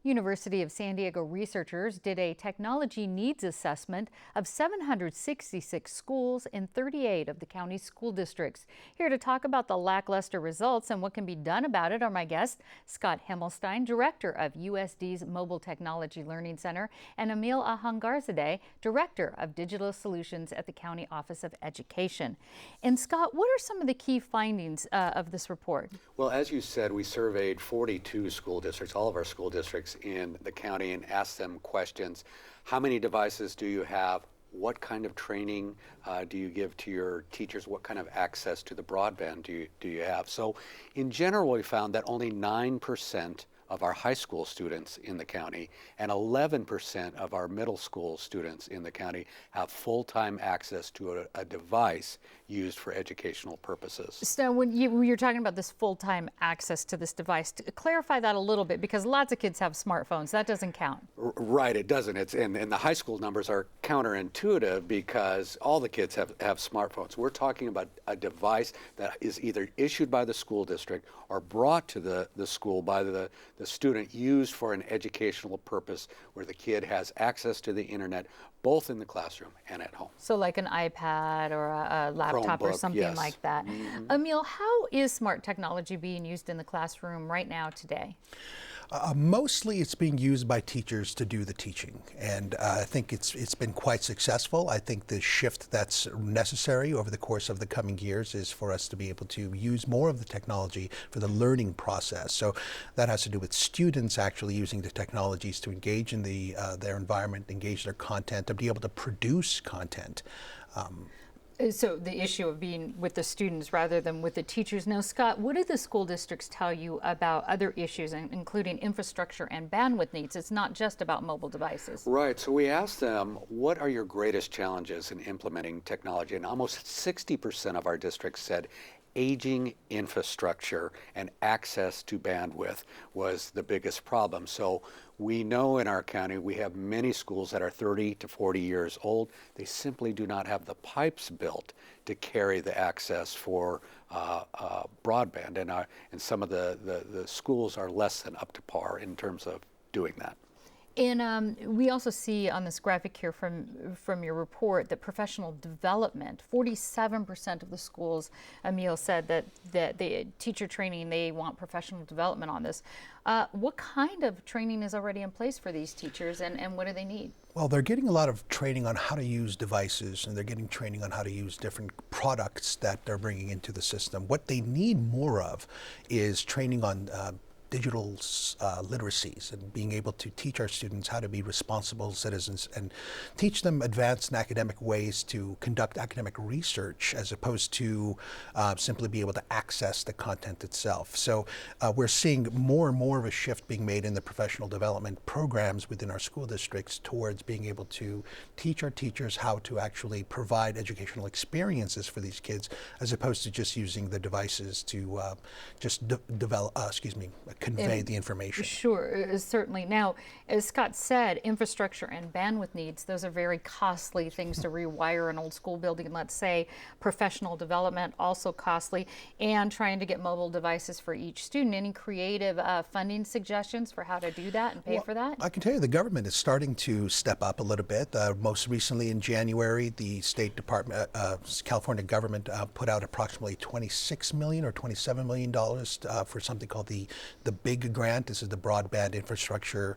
University of San Diego researchers did a technology needs assessment of 766 schools in 38 of the county's school districts. Here to talk about the lackluster results and what can be done about it are my guests, Scott Himmelstein, director of USD's Mobile Technology Learning Center, and Emil Ahangarzadeh, director of Digital Solutions at the County Office of Education. And Scott, what are some of the key findings of this report? Well, as you said, we surveyed 42 school districts, all of our school districts in the county, and asked them questions. How many devices do you have? What kind of training do you give to your teachers? What kind of access to the broadband do you have? So in general, we found that only 9% of our high school students in the county and 11% of our middle school students in the county have full-time access to a device used for educational purposes. So when you're talking about this full-time access to this device, to clarify that a little bit, because lots of kids have smartphones. That doesn't count. Right, it doesn't. And the high school numbers are counterintuitive because all the kids have smartphones. We're talking about a device that is either issued by the school district or brought to the school by the student, used for an educational purpose where the kid has access to the internet both in the classroom and at home. So like an iPad or a laptop Chromebook, or something yes. like that. Emil, how is smart technology being used in the classroom right now today? Mostly it's being used by teachers to do the teaching, and I think it's been quite successful. I think the shift that's necessary over the course of the coming years is for us to be able to use more of the technology for the learning process. So that has to do with students actually using the technologies to engage in their environment, engage their content, to be able to produce content. So the issue of being with the students rather than with the teachers. Now, Scott, what do the school districts tell you about other issues, including infrastructure and bandwidth needs? It's not just about mobile devices. Right, so we asked them, what are your greatest challenges in implementing technology? And almost 60% of our districts said aging infrastructure and access to bandwidth was the biggest problem. So we know in our county we have many schools that are 30 to 40 years old. They simply do not have the pipes built to carry the access for broadband, and some of the schools are less than up to par in terms of doing that. And we also see on this graphic here from your report that professional development, 47% of the schools, Emil said that the teacher training, they want professional development on this. What kind of training is already in place for these teachers, and what do they need? Well, they're getting a lot of training on how to use devices, and they're getting training on how to use different products that they're bringing into the system. What they need more of is training on digital literacies and being able to teach our students how to be responsible citizens and teach them advanced academic ways to conduct academic research as opposed to simply be able to access the content itself. So we're seeing more and more of a shift being made in the professional development programs within our school districts towards being able to teach our teachers how to actually provide educational experiences for these kids as opposed to just using the devices to convey the information. Sure, certainly. Now, as Scott said, infrastructure and bandwidth needs, those are very costly things to rewire an old school building, let's say. Professional development, also costly, and trying to get mobile devices for each student. Any creative funding suggestions for how to do that and pay for that? I can tell you the government is starting to step up a little bit. Most recently in January, the State Department, California government put out approximately $26 million or $27 million for something called the BIG grant. This is the Broadband Infrastructure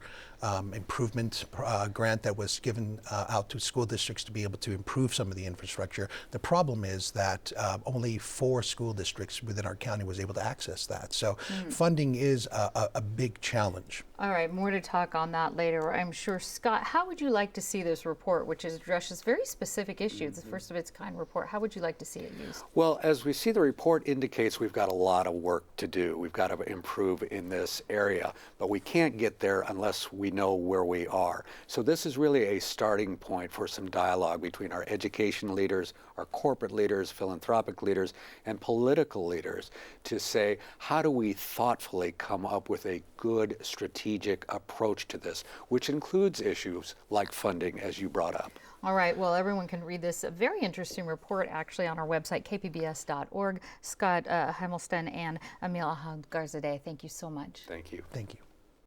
Improvement grant that was given out to school districts to be able to improve some of the infrastructure. The problem is that only 4 school districts within our county was able to access that. So funding is a big challenge. All right, more to talk on that later, I'm sure. Scott, how would you like to see this report, which addresses very specific issues, the first of its kind report? How would you like to see it used? Well, as we see, the report indicates we've got a lot of work to do. We've got to improve in this area, but we can't get there unless we know where we are. So this is really a starting point for some dialogue between our education leaders, our corporate leaders, philanthropic leaders, and political leaders to say, how do we thoughtfully come up with a good strategic approach to this, which includes issues like funding, as you brought up. All right, well, everyone can read this very interesting report actually on our website, kpbs.org. Scott Himmelstein and Emil Ahangarzadeh, thank you so much. Thank you. Thank you.